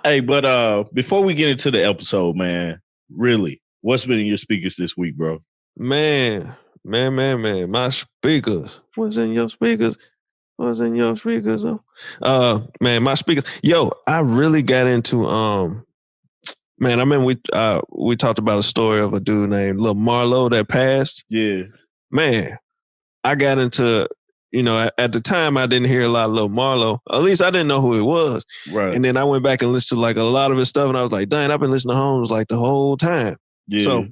Hey, but before we get into the episode, man, really, what's been in your speakers this week, bro? Man. My speakers. What's in your speakers? What's in your speakers? Man, my speakers. Yo, I really got into man, I remember we talked about a story of a dude named Lil Marlo that passed. Yeah. Man, I got into, at the time I didn't hear a lot of Lil Marlo. At least I didn't know who it was. Right. And then I went back and listened to like a lot of his stuff and I was like, dang, I've been listening to Holmes like the whole time. Yeah. So,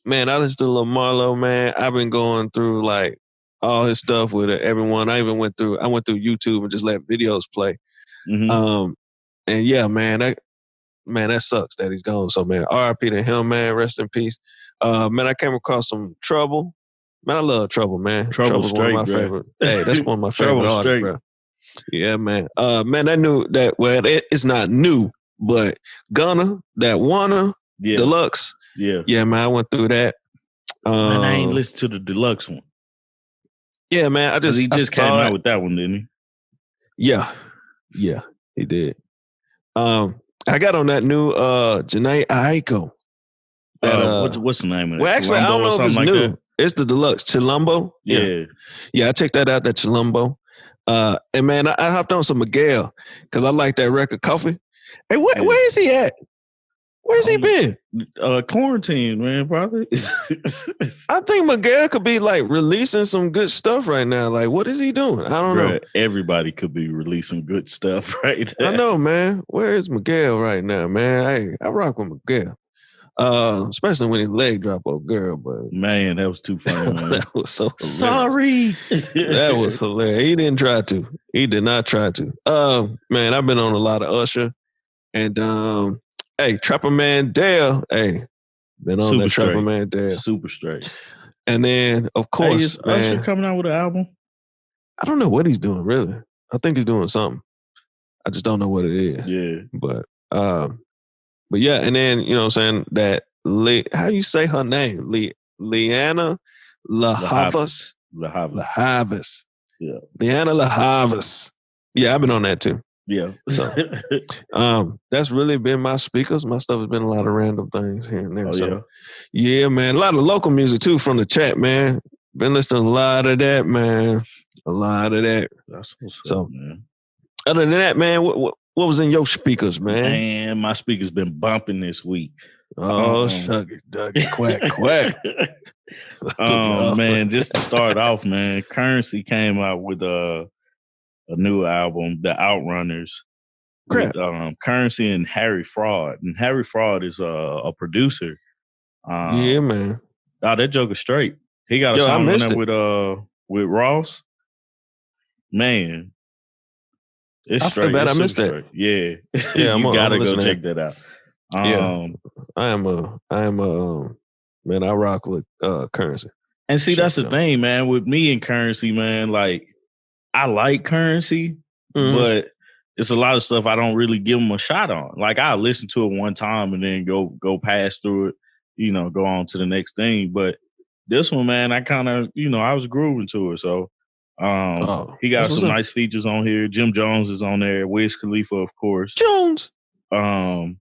man, I listened to Lil Marlo, man. I've been going through like all his stuff with everyone. I went through YouTube and just let videos play. Mhm. And yeah, man, that sucks that he's gone. So man, RIP to him, man. Rest in peace. Man, I came across some Trouble. Man, I love Trouble, man. Trouble's one of my straight, favorite. Hey, that's one of my favorite Trouble's artists, straight. bro. Yeah, man. Man, I knew that. Well, it's not new, but Gunna, that Wanna Deluxe. Yeah, man. I went through that. Man, I ain't listened to the deluxe one. Yeah, man. He just came out with that one, didn't he? Yeah, he did. I got on that new Janae Aiko. What's the name of it? Well, actually, I don't know if it's like new. That? It's the deluxe Chilumbo. Yeah. I checked that out. That Chilumbo. And man, I hopped on some Miguel because I like that record. Coffee. Hey, where is he at? Where's he been? Quarantine, man, probably. I think Miguel could be like releasing some good stuff right now. Like, what is he doing? I don't know. Everybody could be releasing good stuff right now. I know, man. Where is Miguel right now, man? Hey, I rock with Miguel. Especially when his leg drop on girl, but man, that was too funny, man. That was so hilarious. Sorry. That was hilarious. He didn't try to. He did not try to. Man, I've been on a lot of Usher. And hey, Trapper Man Dale. Hey, been on that Trapper Man Dale. Super straight. And then, of course, is Usher coming out with an album? I don't know what he's doing, really. I think he's doing something. I just don't know what it is. Yeah. But yeah, and then, you know what I'm saying, that, how you say her name? Lianne La Havas? La Havas. Yeah. Lianne La Havas. Yeah, I've been on that too. Yeah. So, that's really been my speakers. My stuff has been a lot of random things here and there. Yeah, man. A lot of local music too from the chat, man. Been listening to a lot of that, man. A lot of that. That's what's up, man. Other than that, man, what was in your speakers, man? Man, my speakers been bumping this week. Oh, Shuggy, Dougie, quack. Man, just to start off, man, Currency came out with a new album, The Outrunners. Crap. With, Currency and Harry Fraud. And Harry Fraud is a producer. Yeah, man. Oh, that joker straight. He got a song on there with Ross. Man. It's straight. Bad I missed that. Straight. Yeah. You gotta go check that out. I am man, I rock with Currency. And see, that's the thing, man. With me and Currency, man, like I like Currency, but it's a lot of stuff I don't really give him a shot on. Like I listen to it one time and then go pass through it, go on to the next thing. But this one, man, I kind of, I was grooving to it. So he got some nice features on here. Jim Jones is on there. Wiz Khalifa, of course. Jones. And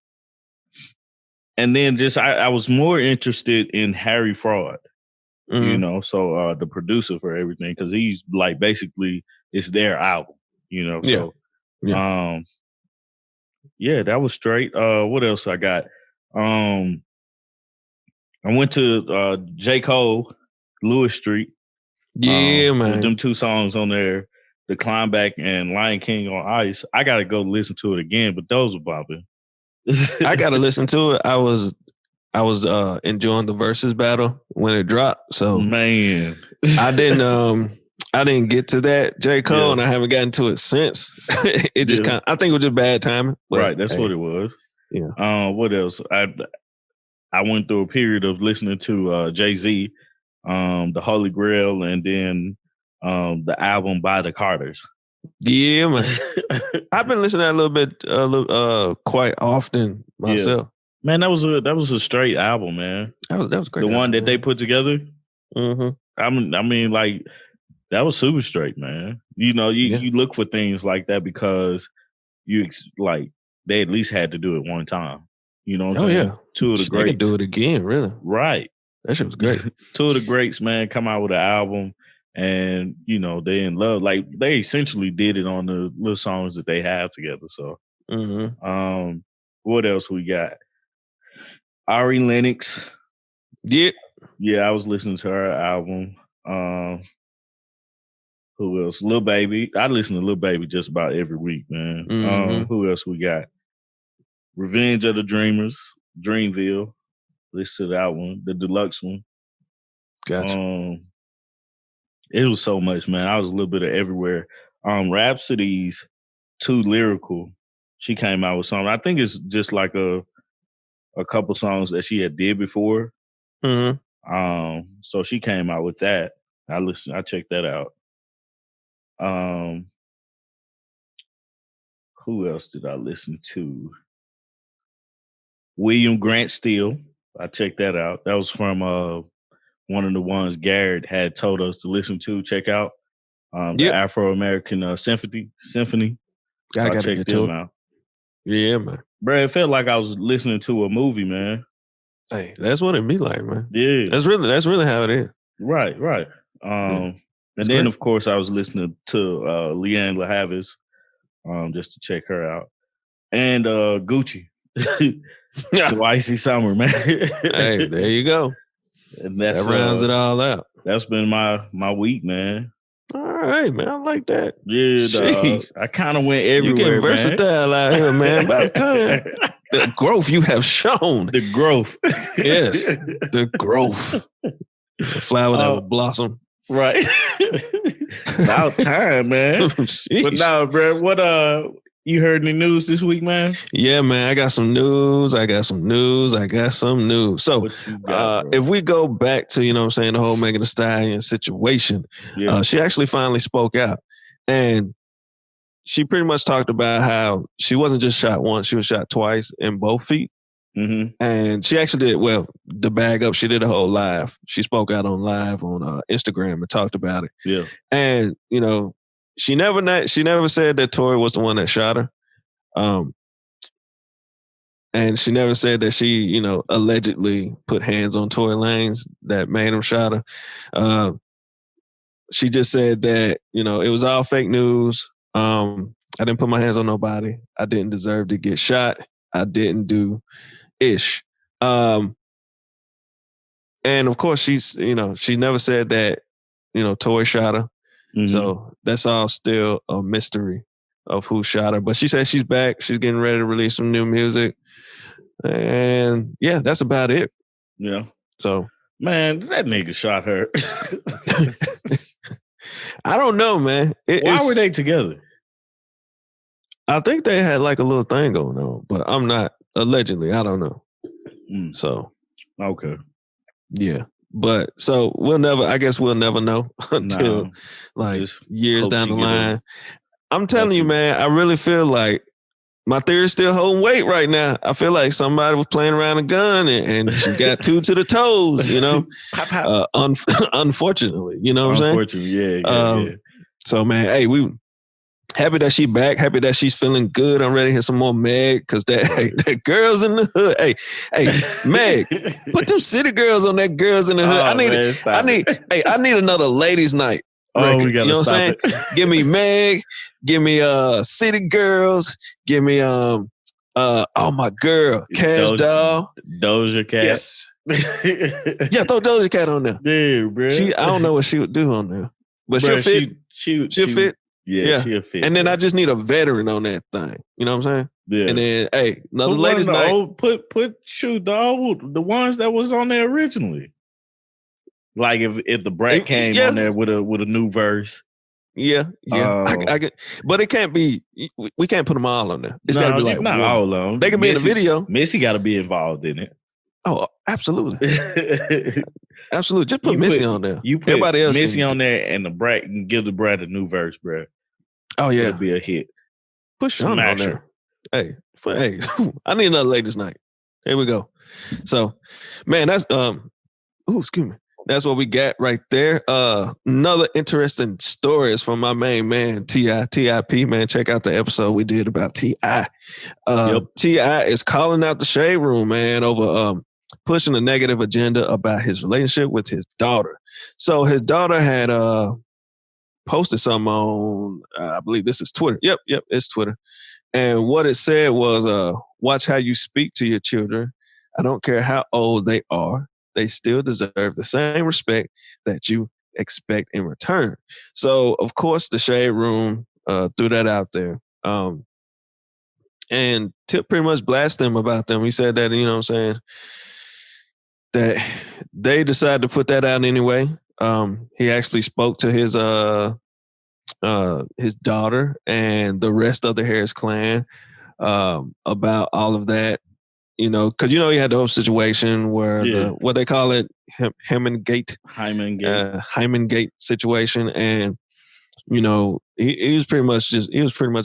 then just I was more interested in Harry Fraud, so the producer for everything, because he's like basically it's their album, So that was straight. What else I got? I went to J. Cole, Lewis Street. Yeah, man. With them two songs on there, The Climb Back and Lion King on Ice. I gotta go listen to it again, but those were bopping. I gotta listen to it. I was enjoying the versus battle when it dropped. So man, I didn't get to that J. Cole, and I haven't gotten to it since. It just kind of, I think it was just bad timing. Right, that's what it was. Yeah. What else? I went through a period of listening to Jay-Z, The Holy Grail, and then the album by the Carters. Yeah, man. I've been listening to that a little bit, quite often myself. Yeah. Man, that was a straight album, man. That was great. The one that they put together. Mm-hmm. I mean, like that was super straight, man. You look for things like that because you like they at least had to do it one time. You know what I'm Oh saying? yeah, Two of the they greats. could do it again, really. Right. That shit was great. Two of the greats, man, come out with an album, and you know they in love. Like they essentially did it on the little songs that they have together. So, what else we got? Ari Lennox. Yeah, I was listening to her album. Who else? Lil Baby. I listen to Lil Baby just about every week, man. Who else we got? Revenge of the Dreamers, Dreamville. Listen to that one, the deluxe one. Gotcha. It was so much, man. I was a little bit of everywhere. Rhapsody's Too Lyrical. She came out with something. I think it's just like a couple songs that she had did before. So she came out with that. I checked that out. Who else did I listen to? William Grant Steele. I checked that out. That was from one of the ones Garrett had told us to listen to. Check out the Afro-American Symphony. Gotta check them out. Yeah, man. Bro, it felt like I was listening to a movie, man. Hey, that's what it be like, man. Yeah. That's really how it is. Right. And then, of course, I was listening to Lianne La Havas just to check her out. And Gucci. So Icy Summer, man. Hey, there you go. And that rounds it all out. That's been my week, man. All right, man. I like that. Yeah, dog. I kind of went everywhere. You get versatile out here, man. About time. The growth you have shown. The growth. Yes. The growth. The flower that will blossom. Right. About time, man. But now, bro, what you heard any news this week, man? Yeah, man. I got some news. So if we go back to, you know what I'm saying, the whole Megan Thee Stallion situation, she actually finally spoke out. And she pretty much talked about how she wasn't just shot once, she was shot twice in both feet. And she actually did, the bag up, she did a whole live. She spoke out on live on Instagram and talked about it. Yeah. And, you know, she never said that Tory was the one that shot her. And she never said that she, you know, allegedly put hands on Tory Lanez that made him shot her. She just said that, you know, it was all fake news. I didn't put my hands on nobody. I didn't deserve to get shot. I didn't do ish. And of course, she's, you know, she never said that, you know, Tory shot her. So that's all still a mystery of who shot her. But she said she's back. She's getting ready to release some new music. And yeah, that's about it. Yeah. So, man, that nigga shot her. I don't know, man. Why were they together? I think they had like a little thing going on, but I'm not allegedly. I don't know. So, okay. Yeah. But so we'll never know until like years down the line. I'm telling you, man, I really feel like my theory is still holding weight right now. I feel like somebody was playing around a gun and she got two to the toes, you know, unfortunately, you know what I'm saying? Unfortunately, yeah. So, man, hey, we happy that she back. Happy that she's feeling good. I'm ready to hear some more Meg because that girls in the hood. Hey, Meg, put them city girls on that girls in the hood. I need another ladies' night. We gotta, you know what I'm saying? Give me Meg. Give me city girls. Give me my girl Cash Doll, Doja Cat. Yes. Yeah, throw Doja Cat on there. Yeah, bro. I don't know what she would do on there, but she'll fit. She'll fit. Yeah, she'll fit. And then I just need a veteran on that thing. You know what I'm saying? Yeah. And then, hey, another ladies' night. The ones that was on there originally. Like if the Brat came on there with a new verse. Yeah. I get, but it can't be. We can't put them all on there. It's got to be like not all of them. They can be in the video. Missy got to be involved in it. Oh, absolutely. Absolutely. Just put Missy on there. You put everybody else Missy on there, and the Brat can give the Brat a new verse, bro. Oh yeah, it'll be a hit. Put Sean on there. Hey, I need another ladies' night. Here we go. So, man, that's excuse me. That's what we got right there. Another interesting story is from my main man, TIP, man. Check out the episode we did about T.I. T.I. is calling out the Shade Room, man, over pushing a negative agenda about his relationship with his daughter. So his daughter had posted something on, I believe this is Twitter. Yep, it's Twitter. And what it said was, watch how you speak to your children. I don't care how old they are. They still deserve the same respect that you expect in return. So, of course, the Shade Room threw that out there. And Tip pretty much blasted them about them. He said that, you know what I'm saying, that they decided to put that out anyway. He actually spoke to his daughter and the rest of the Harris clan about all of that, you know, because you know he had the whole situation where what they call it, Hyman Gate situation, and you know he was pretty much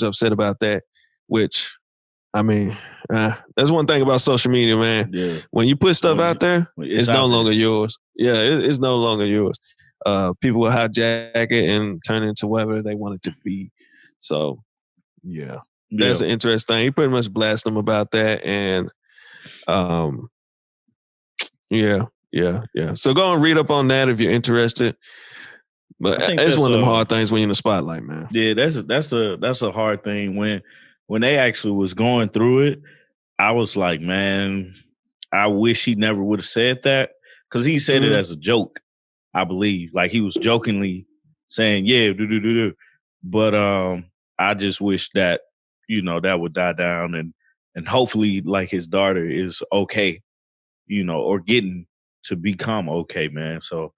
upset about that. Which, I mean, that's one thing about social media, man. Yeah. When you put stuff out there, it's no longer yours. Yeah, it's no longer yours. People will hijack it and turn it into whatever they want it to be. So, yeah. That's an interesting thing. He pretty much blasted them about that. And yeah. So go and read up on that if you're interested. But it's one of them hard things when you're in the spotlight, man. Yeah, that's a hard thing. When they actually was going through it, I was like, man, I wish he never would have said that, because he said it as a joke, I believe. Like he was jokingly saying, yeah, do. But I just wish that, you know, that would die down and hopefully like his daughter is okay, you know, or getting to become okay, man. So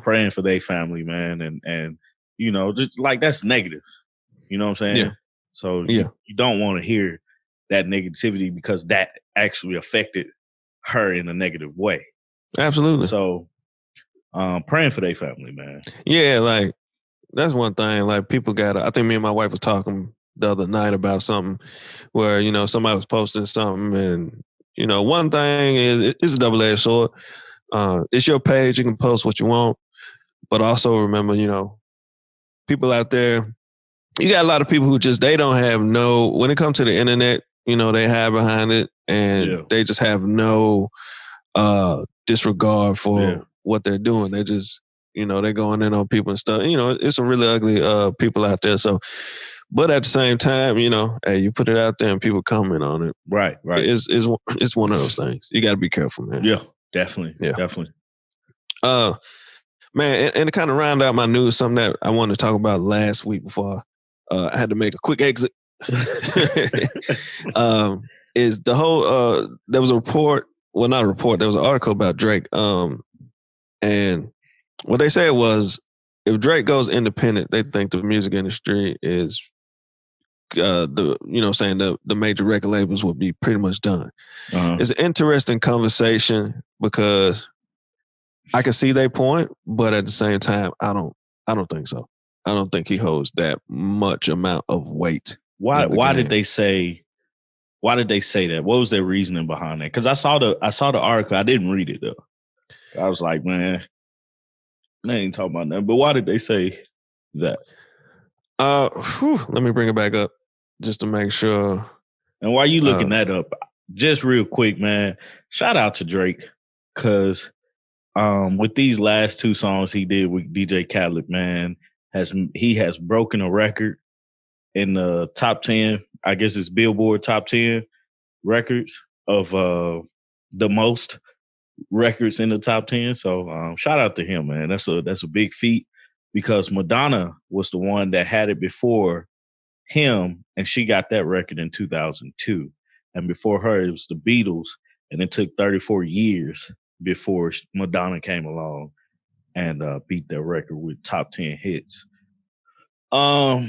praying for their family, man, and you know, just like that's negative. You know what I'm saying? Yeah. So you don't want to hear that negativity, because that actually affected her in a negative way. Absolutely. So praying for their family, man. Yeah, like that's one thing. Like people I think me and my wife was talking the other night about something where, you know, somebody was posting something, and, you know, one thing is it's a double-edged sword. It's your page. You can post what you want. But also remember, you know, people out there, you got a lot of people who just, they don't have when it comes to the internet, you know, they hide behind it, and they just have no disregard for what they're doing. They just, you know, they're going in on people and stuff. You know, it's some really ugly people out there. So, but at the same time, you know, hey, you put it out there and people comment on it. Right. It's one of those things. You got to be careful, man. Yeah, definitely. Man, and to kind of round out my news, something that I wanted to talk about last week before I had to make a quick exit, is the whole, there was a report, well, not a report, there was an article about Drake. And what they said was, if Drake goes independent, they think the music industry is, the major record labels will be pretty much done. It's an interesting conversation because I can see their point, but at the same time, I don't think so. I don't think he holds that much amount of weight. Why did they say that? What was their reasoning behind that? Because I saw the article. I didn't read it though. I was like, man, they ain't talking about that. But why did they say that? Let me bring it back up just to make sure. And while you looking that up, just real quick, man, shout out to Drake, because with these last two songs he did with DJ Khaled, man, he has broken a record in the top 10. I guess it's Billboard top 10 records of the most records in the top 10. So shout out to him, man. That's a big feat, because Madonna was the one that had it before him, and she got that record in 2002. And before her, it was the Beatles, and it took 34 years before Madonna came along and beat that record with top 10 hits. So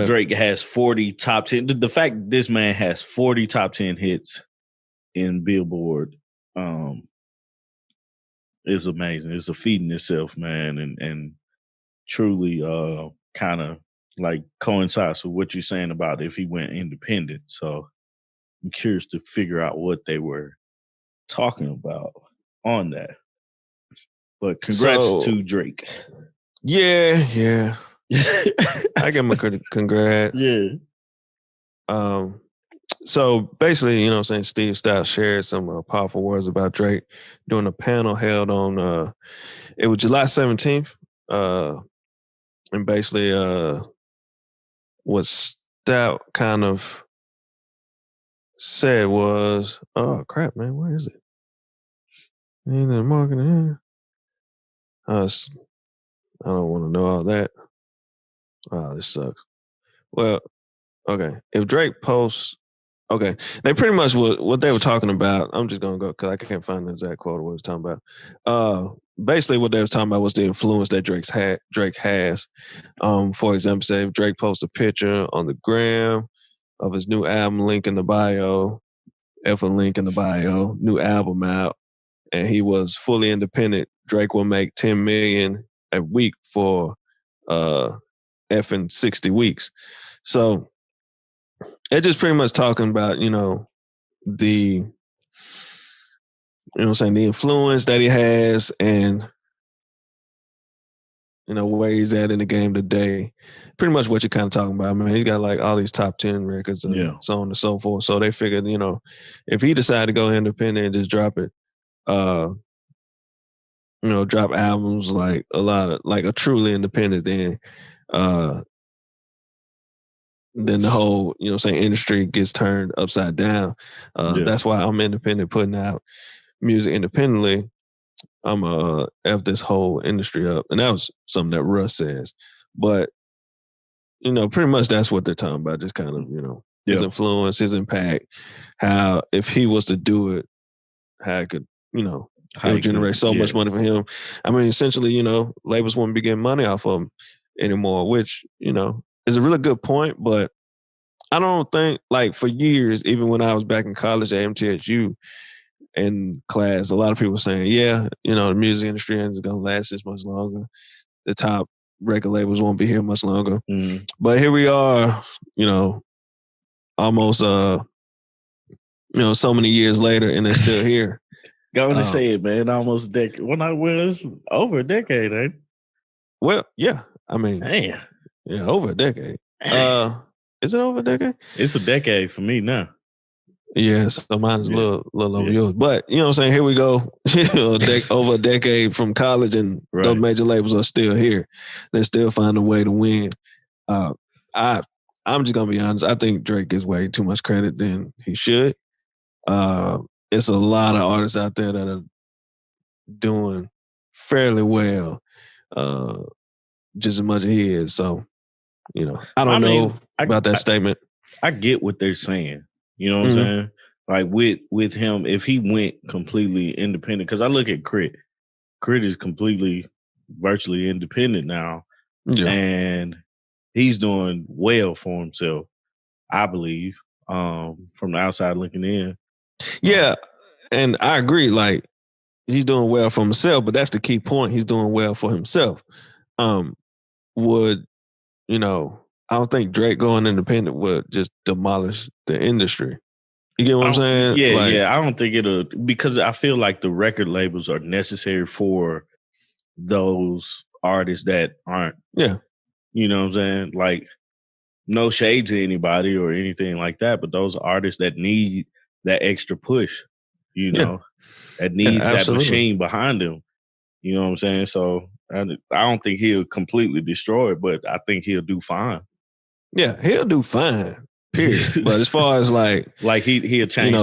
Drake has 40 top 10. The fact this man has 40 top 10 hits in Billboard is amazing. It's a feat in itself, man, and truly kind of like coincides with what you're saying about if he went independent. So I'm curious to figure out what they were talking about on that. But congrats to Drake. Yeah. I give him a congrats. Yeah. So basically, you know what I'm saying, Steve Stout shared some powerful words about Drake during a panel held on it was July 17th. And basically what Stout kind of said was, oh crap, man, where is it? Ain't the marketing. I don't want to know all that. Oh, this sucks. Well, okay. If Drake posts, okay, they pretty much what they were talking about. I'm just gonna go because I can't find the exact quote of what he was talking about. Basically, what they were talking about was the influence that Drake has. For example, say if Drake posts a picture on the gram of his new album, link in the bio, F a link in the bio, new album out, and he was fully independent, Drake will make $10 million a week for effing 60 weeks. So it's just pretty much talking about, the the influence that he has and where he's at in the game today. Pretty much what you're kind of talking about, man. He's got like all these top 10 records and so on and so forth. So they figured, if he decided to go independent and just drop it, drop albums like a truly independent, then the whole, industry gets turned upside down. That's why I'm independent, putting out music independently. I'm F this whole industry up. And that was something that Russ says. But, pretty much that's what they're talking about. Just kind of, his influence, his impact, how if he was to do it, how it could, it would generate so much money for him. I mean, essentially, labels wouldn't be getting money off of him anymore, which, is a really good point. But I don't think, like, for years, even when I was back in college at MTSU in class, a lot of people were saying, the music industry isn't going to last this much longer. The top record labels won't be here much longer. Mm. But here we are, almost, so many years later, and they're still here. Going to say it, man. Almost a decade. It's over a decade, ain't it? Well, yeah. I mean, man. Yeah, over a decade. Is it over a decade? It's a decade for me now. Yeah, so mine is a little over yours. But, you know what I'm saying? Here we go. Over a decade from college, and those major labels are still here. They still find a way to win. I'm just going to be honest. I think Drake gets way too much credit than he should. It's a lot of artists out there that are doing fairly well, just as much as he is. So, I don't know about that statement. I get what they're saying. You know what I'm saying? Like with him, if he went completely independent, because I look at Crit. Crit is completely, virtually independent now. Yeah. And he's doing well for himself, I believe, from the outside looking in. Yeah, and I agree. Like, he's doing well for himself, but that's the key point. He's doing well for himself. I don't think Drake going independent would just demolish the industry. You get what I'm saying? Yeah. I don't think it'll, because I feel like the record labels are necessary for those artists that aren't. Yeah. You know what I'm saying? Like, no shade to anybody or anything like that, but those artists that need that extra push, that needs that machine behind them. You know what I'm saying? So I don't think he'll completely destroy it, but I think he'll do fine. Yeah, he'll do fine. Period. But as far as like he'll change,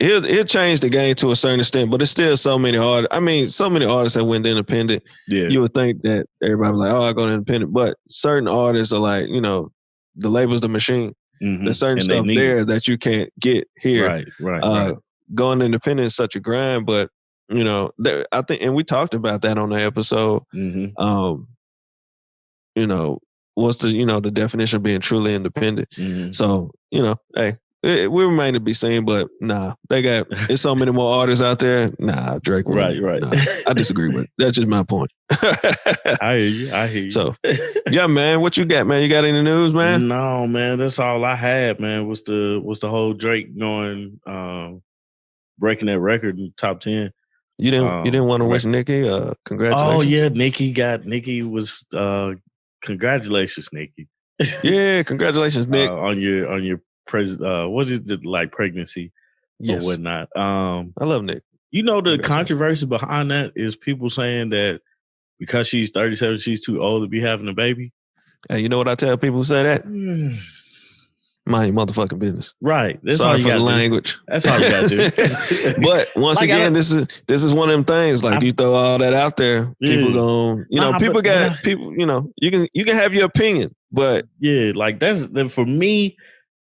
he'll change the game to a certain extent. But it's still so many artists. I mean, so many artists that went independent. Yeah, you would think that everybody was like, "Oh, I go independent," but certain artists are like, the label's the machine. Mm-hmm. There's certain stuff there that you can't get here. Right. Going independent is such a grind, but I think, and we talked about that on the episode. Mm-hmm. What's the definition of being truly independent? Mm-hmm. So, hey, we remain to be seen, but nah, there's so many more artists out there. Nah, Drake. Right. Nah, I disagree with it. That's just my point. I hear you. So, yeah, man, what you got, man? You got any news, man? No, man, that's all I had, man. What's the whole Drake going, breaking that record in the top 10? You didn't want to wish Nikki congratulations? Oh yeah, Nikki was congratulations, Nikki. Yeah, congratulations, Nick. On your what is it, like pregnancy or whatnot. I love Nick. You know, the controversy behind that is people saying that because she's 37, she's too old to be having a baby. Hey, you know what I tell people who say that? Mind your motherfucking business. Right. That's Sorry all you for the language. That's all you got to do. But once again, this is one of them things. Like you throw all that out there, people going, people. You know, you can have your opinion, but yeah, like that's for me.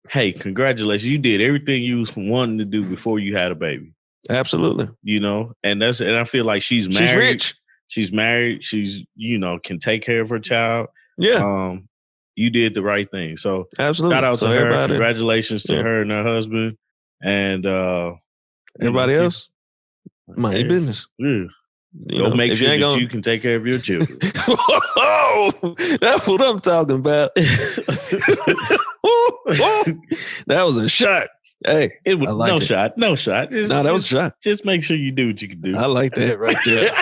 Hey, congratulations! You did everything you was wanting to do before you had a baby. Absolutely. You know, and I feel like she's married. She's rich. She's married. She's can take care of her child. Yeah. You did the right thing. So absolutely. Shout out to her. Congratulations to her and her husband. And everybody else. Mind your business. Yeah. Go make sure that you can take care of your children. Oh, that's what I'm talking about. That was a shot. Hey, it was no shot. That was a shot. Just make sure you do what you can do. I like that right there.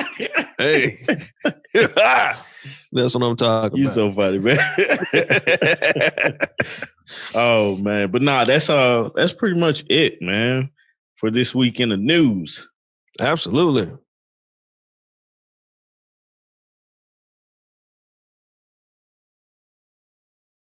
Hey. That's what I'm talking about. You so funny, man. Oh man, but that's pretty much it, man, for this week in the news. Absolutely.